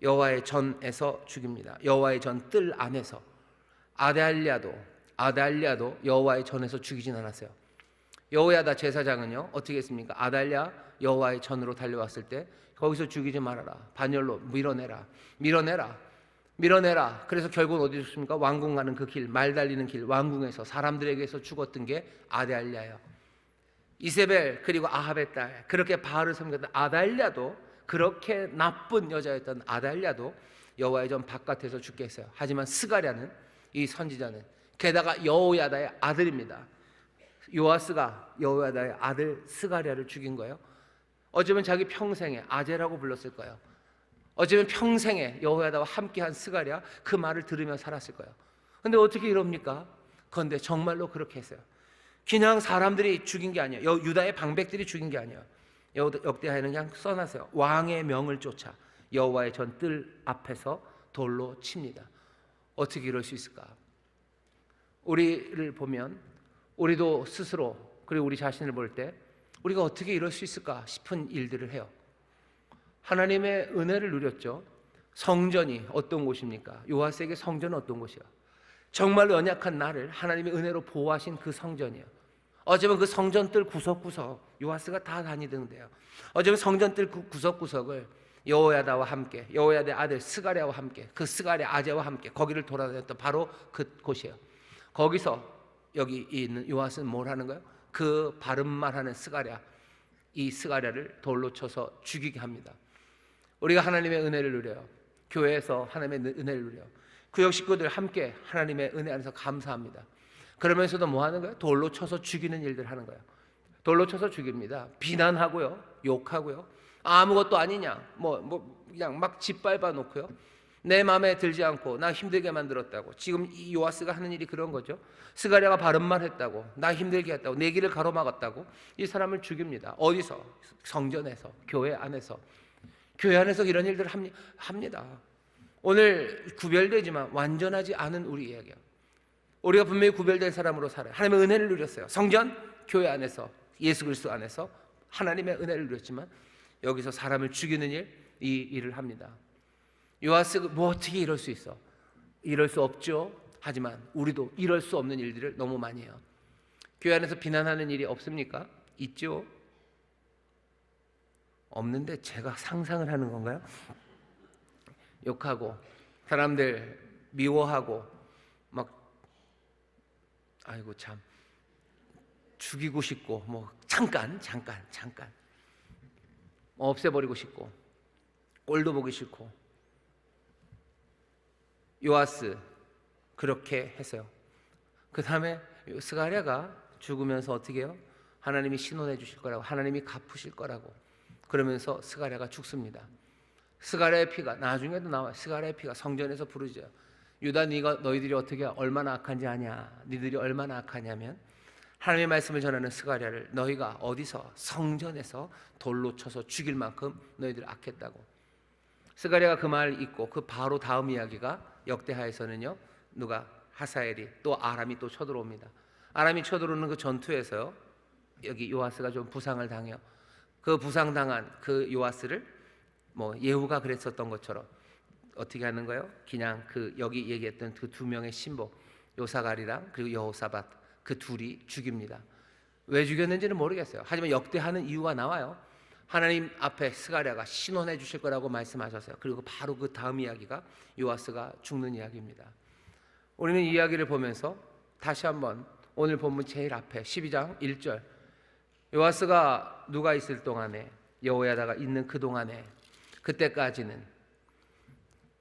여호와의 전에서 죽입니다. 여호와의 전 뜰 안에서. 아달랴도 여호와의 전에서 죽이진 않았어요. 여호야다 제사장은요 어떻게 했습니까? 아달랴 여호와의 전으로 달려왔을 때 거기서 죽이지 말아라. 반열로 밀어내라. 그래서 결국은 어디 죽습니까? 왕궁 가는 그 길, 말 달리는 길, 왕궁에서 사람들에게서 죽었던 게 아달랴예요. 이세벨 그리고 아합의 딸, 그렇게 바알을 섬겼던 아달랴도, 그렇게 나쁜 여자였던 아달랴도 여호와의 전 바깥에서 죽게 했어요. 하지만 스가랴는, 이 선지자는, 게다가 여호야다의 아들입니다. 요아스가 여호야다의 아들 스가랴를 죽인 거예요. 어쩌면 자기 평생에 아제라고 불렀을 거예요. 어쩌면 평생에 여호야다와 함께한 스가랴, 그 말을 들으며 살았을 거예요. 근데 어떻게 이럽니까? 그런데 정말로 그렇게 했어요. 그냥 사람들이 죽인 게 아니에요. 유다의 방백들이 죽인 게 아니에요. 역대하에는 그냥 써놨어요. 왕의 명을 쫓아 여호와의 전 뜰 앞에서 돌로 칩니다. 어떻게 이럴 수 있을까? 우리를 보면 우리도 스스로, 그리고 우리 자신을 볼 때 우리가 어떻게 이럴 수 있을까 싶은 일들을 해요. 하나님의 은혜를 누렸죠. 성전이 어떤 곳입니까? 요아스에게 성전은 어떤 곳이야? 정말로 연약한 나를 하나님의 은혜로 보호하신 그 성전이에요. 어쩌면 그 성전뜰 구석구석 요아스가 다 다니던데요. 어쩌면 성전뜰 구석구석을 여호야다와 함께, 여호야다의 아들 스가랴와 함께, 그 스가랴 아제와 함께 거기를 돌아다녔던 바로 그 곳이에요. 거기서 여기 있는 요아스는 뭘 하는 거예요? 그 바른 말하는 스가랴, 이 스가랴를 돌로 쳐서 죽이게 합니다. 우리가 하나님의 은혜를 누려요. 교회에서 하나님의 은혜를 누려요. 구역 식구들 함께 하나님의 은혜 안에서 감사합니다. 그러면서도 뭐 하는 거예요? 돌로 쳐서 죽이는 일들 하는 거예요. 돌로 쳐서 죽입니다. 비난하고요, 욕하고요, 아무것도 아니냐, 그냥 막 짓밟아 놓고요, 내 마음에 들지 않고 나 힘들게 만들었다고. 지금 이 요아스가 하는 일이 그런 거죠. 스가랴가 바른 말 했다고, 나 힘들게 했다고, 내 길을 가로막았다고 이 사람을 죽입니다. 어디서? 성전에서, 교회 안에서. 교회 안에서 이런 일들을 합니다. 오늘 구별되지만 완전하지 않은 우리 이야기예요. 우리가 분명히 구별된 사람으로 살아요. 하나님의 은혜를 누렸어요. 성전, 교회 안에서, 예수 그리스도 안에서 하나님의 은혜를 누렸지만 여기서 사람을 죽이는 일, 이 일을 합니다. 요아스가 뭐 어떻게 이럴 수 있어? 이럴 수 없죠. 하지만 우리도 이럴 수 없는 일들을 너무 많이 해요. 교회 안에서 비난하는 일이 없습니까? 있죠. 없는데 제가 상상을 하는 건가요? 욕하고 사람들 미워하고 막 아이고 참 죽이고 싶고 잠깐 없애버리고 싶고 꼴도 보기 싫고. 요아스 그렇게 했어요. 그 다음에 스가랴가 죽으면서 어떻게 해요? 하나님이 신원해 주실 거라고, 하나님이 갚으실 거라고 그러면서 스가랴가 죽습니다. 스가랴의 피가 나중에도 나와요. 스가랴의 피가 성전에서 부르죠. 유다 너희들이 어떻게 얼마나 악한지 아냐? 니들이 얼마나 악하냐면 하나님의 말씀을 전하는 스가랴를 너희가 어디서? 성전에서 돌로 쳐서 죽일 만큼 너희들 악했다고. 스가랴가 그 말을 잊고 그 바로 다음 이야기가 역대하에서는요, 누가? 하사엘이, 또 아람이 또 쳐들어옵니다. 아람이 쳐들어오는 그 전투에서요, 여기 요아스가 좀 부상을 당해요. 그 부상당한 그 요아스를 예후가 그랬었던 것처럼 어떻게 하는 거예요? 그냥 그 여기 얘기했던 그 두 명의 신복 요사갈이랑 그리고 여호사밧, 그 둘이 죽입니다. 왜 죽였는지는 모르겠어요. 하지만 역대하는 이유가 나와요. 하나님 앞에 스가랴가 신원해 주실 거라고 말씀하셨어요. 그리고 바로 그 다음 이야기가 요아스가 죽는 이야기입니다. 우리는 이 이야기를 보면서 다시 한번 오늘 본문 제일 앞에 12장 1절, 요아스가 누가 있을 동안에, 여호야다가 있는 그 동안에, 그때까지는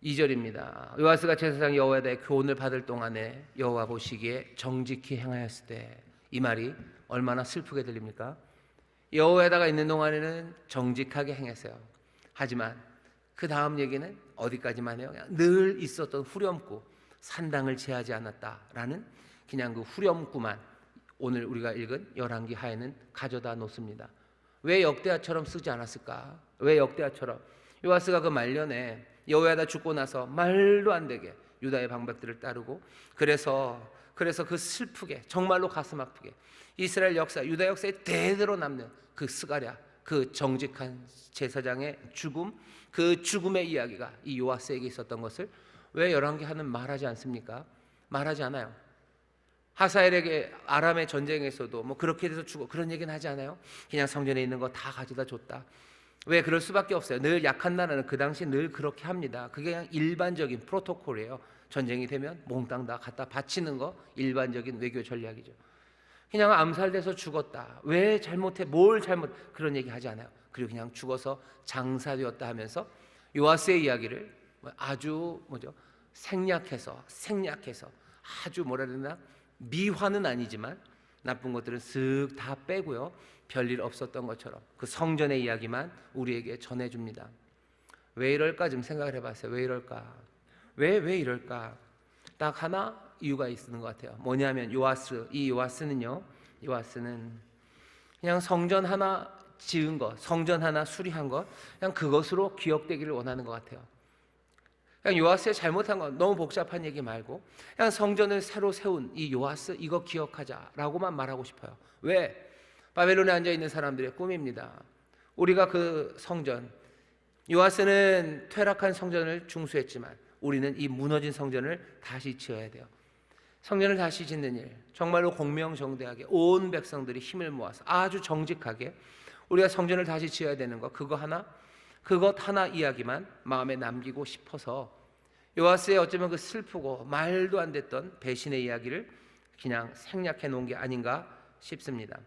2절입니다. 요아스가 제사장 여호야다의 교훈을 받을 동안에 여호와 보시기에 정직히 행하였을 때, 이 말이 얼마나 슬프게 들립니까? 여호와에다가 있는 동안에는 정직하게 행했어요. 하지만 그 다음 얘기는 어디까지만 해요? 그냥 늘 있었던 후렴구, 산당을 제하지 않았다라는 그냥 그 후렴구만 오늘 우리가 읽은 열왕기 하에는 가져다 놓습니다. 왜 역대하처럼 쓰지 않았을까? 왜 역대하처럼? 요아스가 그 말년에 여호야다 죽고 나서 말도 안 되게 유다의 방백들을 따르고 그래서 그 슬프게 정말로 가슴 아프게 이스라엘 역사, 유다 역사에 대대로 남는 그 스가랴, 그 정직한 제사장의 죽음, 그 죽음의 이야기가 이 요아스에게 있었던 것을 왜 열왕기하는 말하지 않습니까? 말하지 않아요. 하사엘에게 아람의 전쟁에서도 뭐 그렇게 돼서 죽어 그런 얘기는 하지 않아요. 그냥 성전에 있는 거 다 가져다 줬다. 왜 그럴 수밖에 없어요. 늘 약한 나라는 그 당시 늘 그렇게 합니다. 그게 그냥 일반적인 프로토콜이에요. 전쟁이 되면 몽땅 다 갖다 바치는 거 일반적인 외교 전략이죠. 그냥 암살돼서 죽었다. 왜 잘못해? 뭘 잘못? 그런 얘기 하지 않아요. 그리고 그냥 죽어서 장사되었다 하면서 요아스의 이야기를 아주 생략해서 아주 뭐라 해야 되나 미화는 아니지만 나쁜 것들은 쓱 다 빼고요. 별일 없었던 것처럼 그 성전의 이야기만 우리에게 전해줍니다. 왜 이럴까 좀 생각을 해봤어요. 왜 이럴까? 왜 이럴까? 딱 하나 이유가 있는 것 같아요. 뭐냐면 이 요아스는 그냥 성전 하나 지은 것, 성전 하나 수리한 것, 그냥 그것으로 기억되기를 원하는 것 같아요. 그냥 요아스의 잘못한 건 너무 복잡한 얘기 말고 그냥 성전을 새로 세운 이 요아스 이거 기억하자라고만 말하고 싶어요. 왜? 바벨론에 앉아있는 사람들의 꿈입니다. 우리가 그 성전, 요아스는 퇴락한 성전을 중수했지만 우리는 이 무너진 성전을 다시 지어야 돼요. 성전을 다시 짓는 일, 정말로 공명정대하게 온 백성들이 힘을 모아서 아주 정직하게 우리가 성전을 다시 지어야 되는 것, 그것 하나 이야기만 마음에 남기고 싶어서 요아스의 어쩌면 그 슬프고 말도 안 됐던 배신의 이야기를 그냥 생략해 놓은 게 아닌가 싶습니다.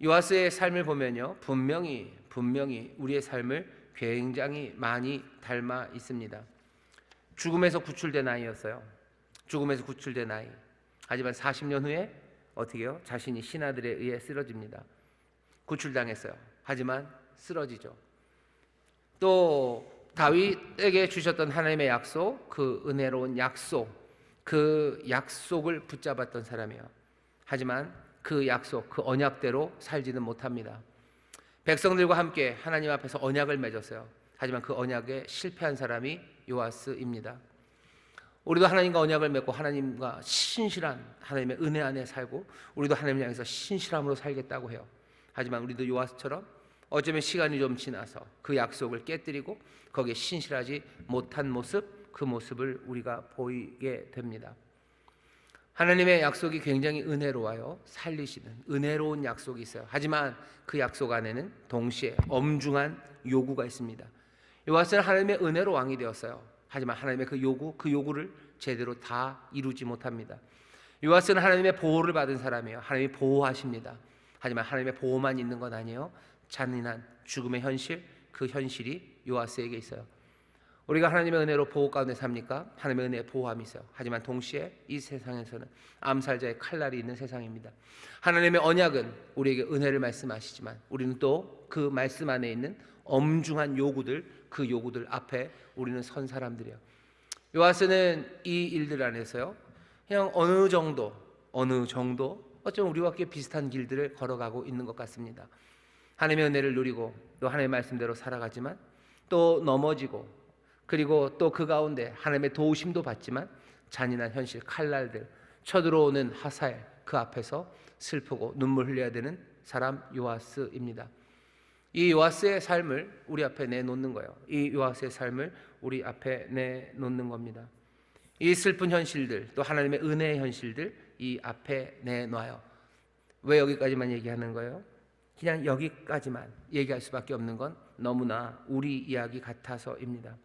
요아스의 삶을 보면요, 분명히 우리의 삶을 굉장히 많이 닮아 있습니다. 죽음에서 구출된 아이였어요. 죽음에서 구출된 아이. 하지만 40년 후에 어떻게 해요? 자신이 신하들에 의해 쓰러집니다. 구출당했어요. 하지만 쓰러지죠. 또 다윗에게 주셨던 하나님의 약속, 그 은혜로운 약속, 그 약속을 붙잡았던 사람이에요. 하지만 그 약속, 그 언약대로 살지는 못합니다. 백성들과 함께 하나님 앞에서 언약을 맺었어요. 하지만 그 언약에 실패한 사람이 요아스입니다. 우리도 하나님과 언약을 맺고 하나님과 신실한 하나님의 은혜 안에 살고 우리도 하나님을 향해서 신실함으로 살겠다고 해요. 하지만 우리도 요아스처럼 어쩌면 시간이 좀 지나서 그 약속을 깨뜨리고 거기에 신실하지 못한 모습, 그 모습을 우리가 보이게 됩니다. 하나님의 약속이 굉장히 은혜로워요. 살리시는 은혜로운 약속이 있어요. 하지만 그 약속 안에는 동시에 엄중한 요구가 있습니다. 요아스는 하나님의 은혜로 왕이 되었어요. 하지만 하나님의 그 요구를 제대로 다 이루지 못합니다. 요아스는 하나님의 보호를 받은 사람이에요. 하나님이 보호하십니다. 하지만 하나님의 보호만 있는 건 아니에요. 잔인한 죽음의 현실, 그 현실이 요아스에게 있어요. 우리가 하나님의 은혜로 보호 가운데 삽니까? 하나님의 은혜에 보호함이 있어요. 하지만 동시에 이 세상에서는 암살자의 칼날이 있는 세상입니다. 하나님의 언약은 우리에게 은혜를 말씀하시지만 우리는 또 그 말씀 안에 있는 엄중한 요구들, 그 요구들 앞에 우리는 선 사람들이에요. 요아스는 이 일들 안에서요, 그냥 어느 정도 어쩌면 우리와 꽤 비슷한 길들을 걸어가고 있는 것 같습니다. 하나님의 은혜를 누리고 또 하나님의 말씀대로 살아가지만 또 넘어지고 그리고 또 그 가운데 하나님의 도우심도 받지만 잔인한 현실, 칼날들, 쳐들어오는 하사엘 그 앞에서 슬프고 눈물 흘려야 되는 사람 요아스입니다. 이 요아스의 삶을 우리 앞에 내놓는 거예요. 이 요아스의 삶을 우리 앞에 내놓는 겁니다. 이 슬픈 현실들 또 하나님의 은혜의 현실들 이 앞에 내놔요. 왜 여기까지만 얘기하는 거예요? 그냥 여기까지만 얘기할 수밖에 없는 건 너무나 우리 이야기 같아서입니다.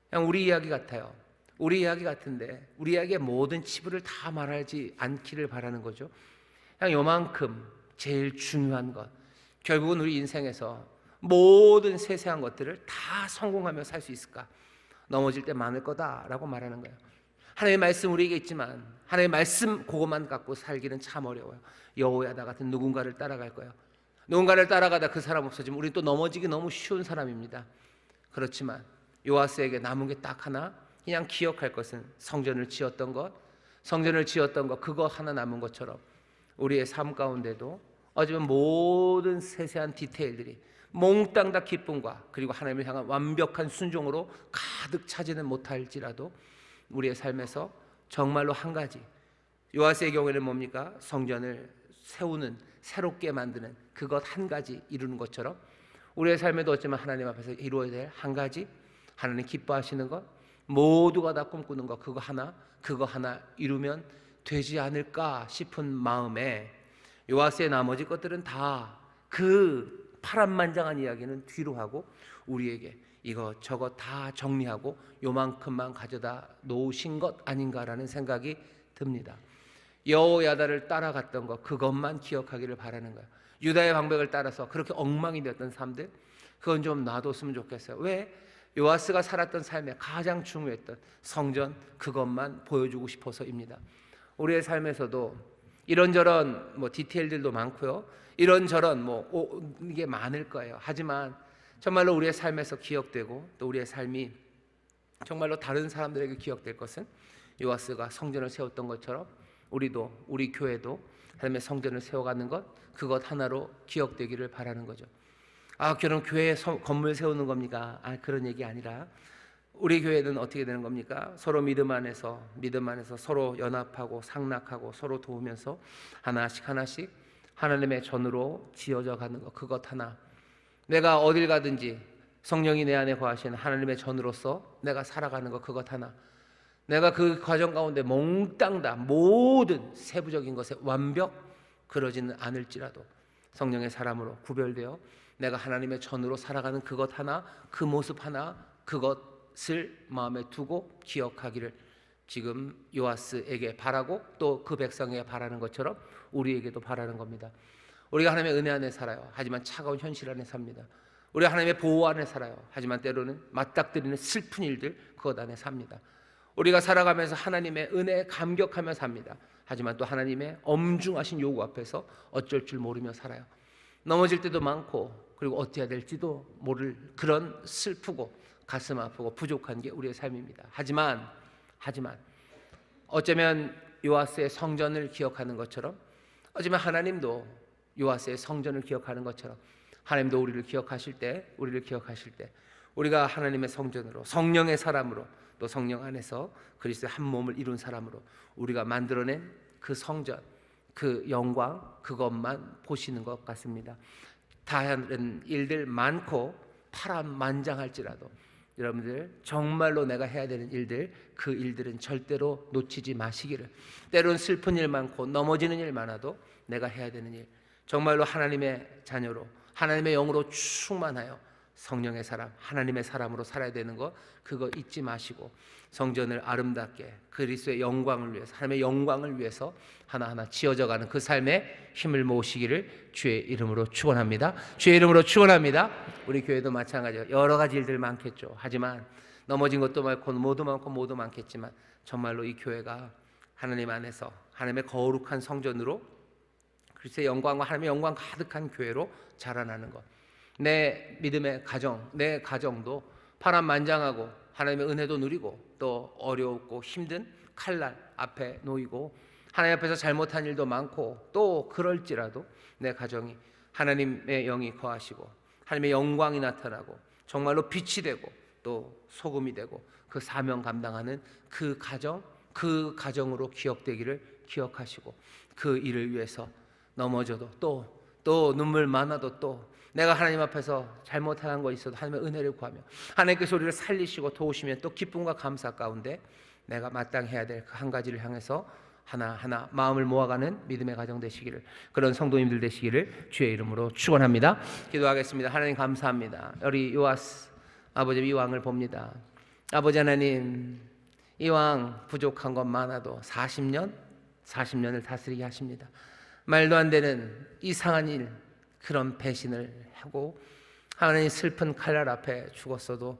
그냥 우리 이야기 같아요. 우리 이야기 같은데 우리 이야기의 모든 치부를 다 말하지 않기를 바라는 거죠. 그냥 요만큼 제일 중요한 것, 결국은 우리 인생에서 모든 세세한 것들을 다 성공하며 살 수 있을까? 넘어질 때 많을 거다라고 말하는 거예요. 하나님의 말씀 우리에게 있지만 하나님의 말씀 그것만 갖고 살기는 참 어려워요. 여호야다 같은 누군가를 따라갈 거예요. 누군가를 따라가다 그 사람 없어지면 우리 또 넘어지기 너무 쉬운 사람입니다. 그렇지만 요아스에게 남은 게 딱 하나, 그냥 기억할 것은 성전을 지었던 것, 그거 하나 남은 것처럼 우리의 삶 가운데도 어쩌면 모든 세세한 디테일들이 몽땅 다 기쁨과 그리고 하나님을 향한 완벽한 순종으로 가득 차지는 못할지라도 우리의 삶에서 정말로 한 가지, 요아스의 경우에는 뭡니까? 성전을 세우는, 새롭게 만드는 그것 한 가지 이루는 것처럼 우리의 삶에도 어쩌면 하나님 앞에서 이루어야 될 한 가지, 하나님 기뻐하시는 것, 모두가 다 꿈꾸는 것, 그거 하나 이루면 되지 않을까 싶은 마음에 요아스의 나머지 것들은 다 그 파란만장한 이야기는 뒤로 하고 우리에게 이것저것 다 정리하고 요만큼만 가져다 놓으신 것 아닌가라는 생각이 듭니다. 여호야다를 따라갔던 것, 그것만 기억하기를 바라는 거예요. 유다의 방백을 따라서 그렇게 엉망이 되었던 삶들, 그건 좀 놔뒀으면 좋겠어요. 왜? 요아스가 살았던 삶에 가장 중요했던 성전, 그것만 보여주고 싶어서입니다. 우리의 삶에서도 이런저런 디테일들도 많고요, 이런저런 이게 많을 거예요. 하지만 정말로 우리의 삶에서 기억되고 또 우리의 삶이 정말로 다른 사람들에게 기억될 것은 요아스가 성전을 세웠던 것처럼 우리도, 우리 교회도 하나님의 성전을 세워가는 것, 그것 하나로 기억되기를 바라는 거죠. 그럼 교회에 건물 세우는 겁니까? 그런 얘기 아니라 우리 교회는 어떻게 되는 겁니까? 서로 믿음 안에서 서로 연합하고 상락하고 서로 도우면서 하나씩 하나님의 전으로 지어져 가는 것, 그것 하나. 내가 어딜 가든지 성령이 내 안에 거하시는 하나님의 전으로서 내가 살아가는 것, 그것 하나. 내가 그 과정 가운데 몽땅 다 모든 세부적인 것에 완벽 그러지는 않을지라도 성령의 사람으로 구별되어 내가 하나님의 전으로 살아가는 그것 하나, 그 모습 하나, 그것을 마음에 두고 기억하기를 지금 요아스에게 바라고 또 그 백성에게 바라는 것처럼 우리에게도 바라는 겁니다. 우리가 하나님의 은혜 안에 살아요. 하지만 차가운 현실 안에 삽니다. 우리가 하나님의 보호 안에 살아요. 하지만 때로는 맞닥뜨리는 슬픈 일들 그것 안에 삽니다. 우리가 살아가면서 하나님의 은혜에 감격하며 삽니다. 하지만 또 하나님의 엄중하신 요구 앞에서 어쩔 줄 모르며 살아요. 넘어질 때도 많고 그리고 어찌해야 될지도 모를 그런 슬프고 가슴 아프고 부족한 게 우리의 삶입니다. 하지만 어쩌면 요아스의 성전을 기억하는 것처럼, 어쩌면 하나님도 요아스의 성전을 기억하는 것처럼 하나님도 우리를 기억하실 때 우리가 하나님의 성전으로, 성령의 사람으로, 또 성령 안에서 그리스도의 한 몸을 이룬 사람으로 우리가 만들어낸 그 성전, 그 영광, 그것만 보시는 것 같습니다. 다른 일들 많고 파란만장할지라도 여러분들 정말로 내가 해야 되는 일들, 그 일들은 절대로 놓치지 마시기를. 때로는 슬픈 일 많고 넘어지는 일 많아도 내가 해야 되는 일, 정말로 하나님의 자녀로, 하나님의 영으로 충만하여 성령의 사람, 하나님의 사람으로 살아야 되는 것, 그거 잊지 마시고 성전을 아름답게 그리스도의 영광을 위해서, 하나님의 영광을 위해서 하나하나 지어져가는 그 삶에 힘을 모으시기를 주의 이름으로 축원합니다. 주의 이름으로 축원합니다. 우리 교회도 마찬가지로 여러 가지 일들 많겠죠. 하지만 넘어진 것도 많고 모두 많겠지만 정말로 이 교회가 하나님 안에서 하나님의 거룩한 성전으로 그리스도의 영광과 하나님의 영광 가득한 교회로 자라나는 것, 내 믿음의 가정, 내 가정도 파란만장하고 하나님의 은혜도 누리고 또 어렵고 힘든 칼날 앞에 놓이고 하나님 앞에서 잘못한 일도 많고 또 그럴지라도 내 가정이 하나님의 영이 거하시고 하나님의 영광이 나타나고 정말로 빛이 되고 또 소금이 되고 그 사명 감당하는 그 가정, 그 가정으로 기억되기를 기억하시고 그 일을 위해서 넘어져도 또 눈물 많아도 또 내가 하나님 앞에서 잘못한 거 있어도 하나님의 은혜를 구하며 하나님께서 우리를 살리시고 도우시면 또 기쁨과 감사 가운데 내가 마땅해야 될 그 한 가지를 향해서 하나하나 마음을 모아가는 믿음의 가정 되시기를, 그런 성도님들 되시기를 주의 이름으로 축원합니다. 기도하겠습니다. 하나님 감사합니다. 우리 요아스 아버지 이 왕을 봅니다. 아버지 하나님, 이 왕 부족한 것 많아도 40년을 다스리게 하십니다. 말도 안 되는 이상한 일, 그런 배신을 하고 하나님 슬픈 칼날 앞에 죽었어도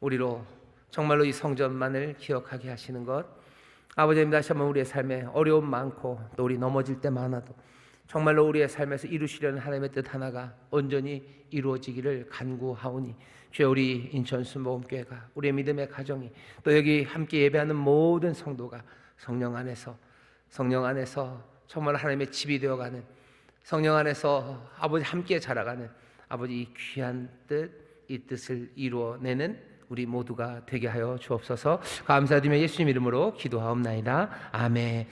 우리로 정말로 이 성전만을 기억하게 하시는 것, 아버지님, 다시 한번 우리의 삶에 어려움 많고 또 우리 넘어질 때 많아도 정말로 우리의 삶에서 이루시려는 하나님의 뜻 하나가 온전히 이루어지기를 간구하오니, 주여, 우리 인천 순복음교회가, 우리의 믿음의 가정이, 또 여기 함께 예배하는 모든 성도가 성령 안에서 정말 하나님의 집이 되어가는, 성령 안에서 아버지 함께 자라가는 아버지 이 귀한 뜻, 이 뜻을 이루어내는 우리 모두가 되게 하여 주옵소서. 감사드리며 예수님 이름으로 기도하옵나이다. 아멘.